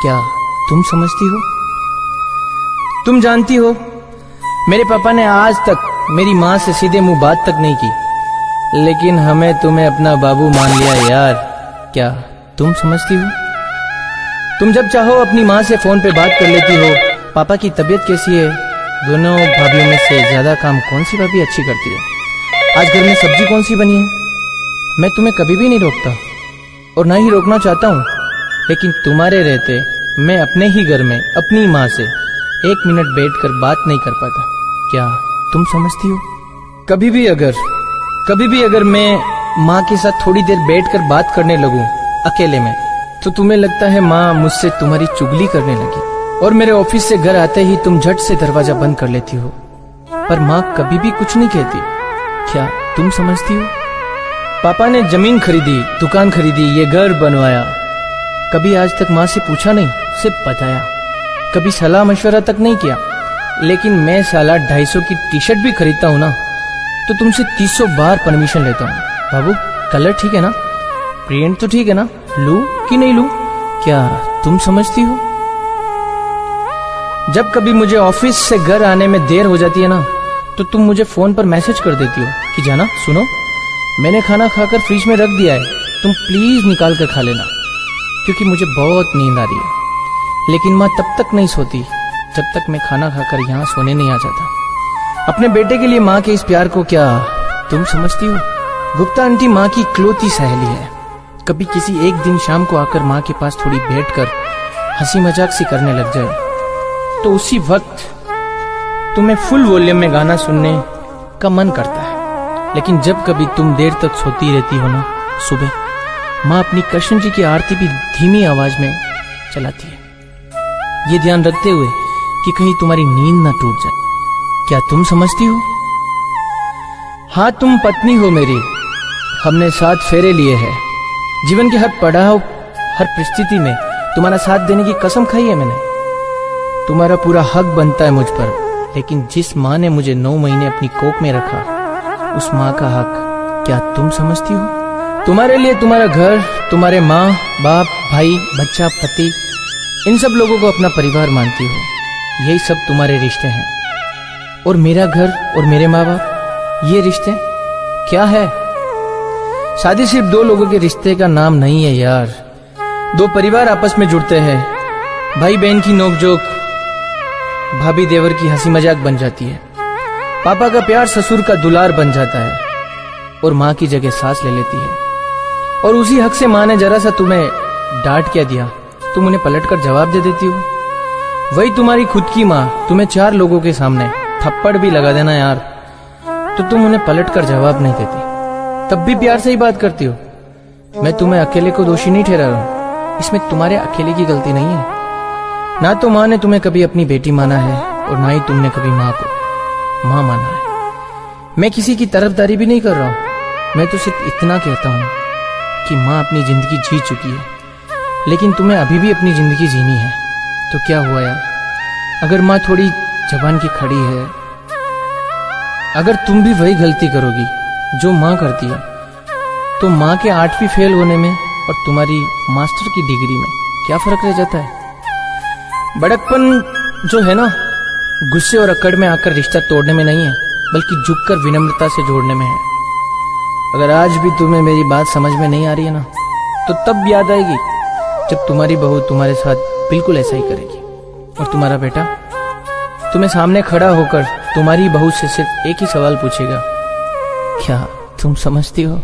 क्या तुम समझती हो? तुम जानती हो, मेरे पापा ने आज तक मेरी माँ से सीधे मुंह बात तक नहीं की, लेकिन हमें तुम्हें अपना बाबू मान लिया यार। क्या तुम समझती हो? तुम जब चाहो अपनी माँ से फोन पे बात कर लेती हो। पापा की तबीयत कैसी है? दोनों भाभीयों में से ज्यादा काम कौन सी भाभी अच्छी करती है? आज घर में सब्जी कौन सी बनी है? मैं तुम्हें कभी भी नहीं रोकता और ना ही रोकना चाहता हूँ, लेकिन तुम्हारे रहते मैं अपने ही घर में अपनी माँ से 1 मिनट बैठकर बात नहीं कर पाता। क्या तुम समझती हो? कभी भी अगर मैं माँ के साथ थोड़ी देर बैठकर बात करने लगूं अकेले में, तो तुम्हें लगता है माँ मुझसे तुम्हारी चुगली करने लगी, और मेरे ऑफिस से घर आते ही तुम झट से दरवाजा बंद कर लेती हो, पर माँ कभी भी कुछ नहीं कहती। क्या तुम समझती हो? पापा ने जमीन खरीदी, दुकान खरीदी, ये घर बनवाया, कभी आज तक माँ से पूछा नहीं, सिर्फ बताया। कभी सलाह मशवरा तक नहीं किया। लेकिन मैं साला 250 की टी शर्ट भी खरीदता हूँ ना, तो तुमसे 300 बार परमिशन लेता हूँ। बाबू कलर ठीक है ना? प्रिंट तो ठीक है ना? लूं कि नहीं लूं? क्या तुम समझती हो? जब कभी मुझे ऑफिस से घर आने में देर हो जाती है ना, तो तुम मुझे फोन पर मैसेज कर देती हो कि जाना सुनो, मैंने खाना खाकर फ्रिज में रख दिया है, तुम प्लीज निकाल कर खा लेना, क्योंकि मुझे बहुत नींद आ रही है। लेकिन माँ तब तक नहीं सोती जब तक मैं खाना खाकर यहाँ सोने नहीं आ जाता। अपने बेटे के लिए माँ के इस प्यार को क्या तुम समझती हो? गुप्ता आंटी माँ की इकलौती सहेली है। कभी किसी एक दिन शाम को आकर माँ के पास थोड़ी बैठकर हंसी मजाक सी करने लग जाए, तो उसी वक्त तुम्हें फुल वॉल्यूम में गाना सुनने का मन करता है। लेकिन जब कभी तुम देर तक सोती रहती हो ना, सुबह माँ अपनी कृष्ण जी की आरती भी धीमी आवाज में चलाती है, ये ध्यान रखते हुए कि कहीं तुम्हारी नींद ना टूट जाए। क्या तुम समझती हो? हाँ, तुम पत्नी हो मेरी, हमने 7 फेरे लिए हैं। जीवन के हर पड़ाव, हर परिस्थिति में तुम्हारा साथ देने की कसम खाई है मैंने। तुम्हारा पूरा हक बनता है मुझ पर, लेकिन जिस माँ ने मुझे 9 महीने अपनी कोख में रखा, उस माँ का हक क्या तुम समझती हो? तुम्हारे लिए तुम्हारा घर, तुम्हारे माँ बाप, भाई, बच्चा, पति, इन सब लोगों को अपना परिवार मानती हो। यही सब तुम्हारे रिश्ते हैं। और मेरा घर और मेरे माँ बाप, ये रिश्ते क्या है? शादी सिर्फ 2 लोगों के रिश्ते का नाम नहीं है यार। 2 परिवार आपस में जुड़ते हैं, भाई बहन की नोकझोंक भाभी देवर की हंसी मजाक बन जाती है, पापा का प्यार ससुर का दुलार बन जाता है, और माँ की जगह सांस ले लेती है। और उसी हक से माँ ने जरा सा तुम्हें डांट क्या दिया, तुम उन्हें पलटकर जवाब दे देती हो। वही तुम्हारी खुद की माँ तुम्हें 4 लोगों के सामने थप्पड़ भी लगा देना यार, तो तुम उन्हें पलटकर जवाब नहीं देती, तब भी प्यार से ही बात करती हो। मैं तुम्हें अकेले को दोषी नहीं ठहरा रहा हूं, इसमें तुम्हारे अकेले की गलती नहीं है। ना तो माँ ने तुम्हें कभी अपनी बेटी माना है, और ना ही तुमने कभी माँ को माँ माना है। मैं किसी की तरफदारी भी नहीं कर रहा हूं, मैं तो सिर्फ इतना कहता हूं कि माँ अपनी जिंदगी जी चुकी है, लेकिन तुम्हें अभी भी अपनी जिंदगी जीनी है। तो क्या हुआ यार, अगर माँ थोड़ी जबान की खड़ी है, अगर तुम भी वही गलती करोगी जो माँ करती है, तो माँ के 8वीं फेल होने में और तुम्हारी मास्टर की डिग्री में क्या फर्क रह जाता है? बड़कपन जो है ना, गुस्से और अकड़ में आकर रिश्ता तोड़ने में नहीं है, बल्कि झुककर विनम्रता से जोड़ने में है। अगर आज भी तुम्हें मेरी बात समझ में नहीं आ रही है ना, तो तब याद आएगी जब तुम्हारी बहू तुम्हारे साथ बिल्कुल ऐसा ही करेगी, और तुम्हारा बेटा तुम्हें सामने खड़ा होकर तुम्हारी बहू से सिर्फ एक ही सवाल पूछेगा, क्या तुम समझती हो?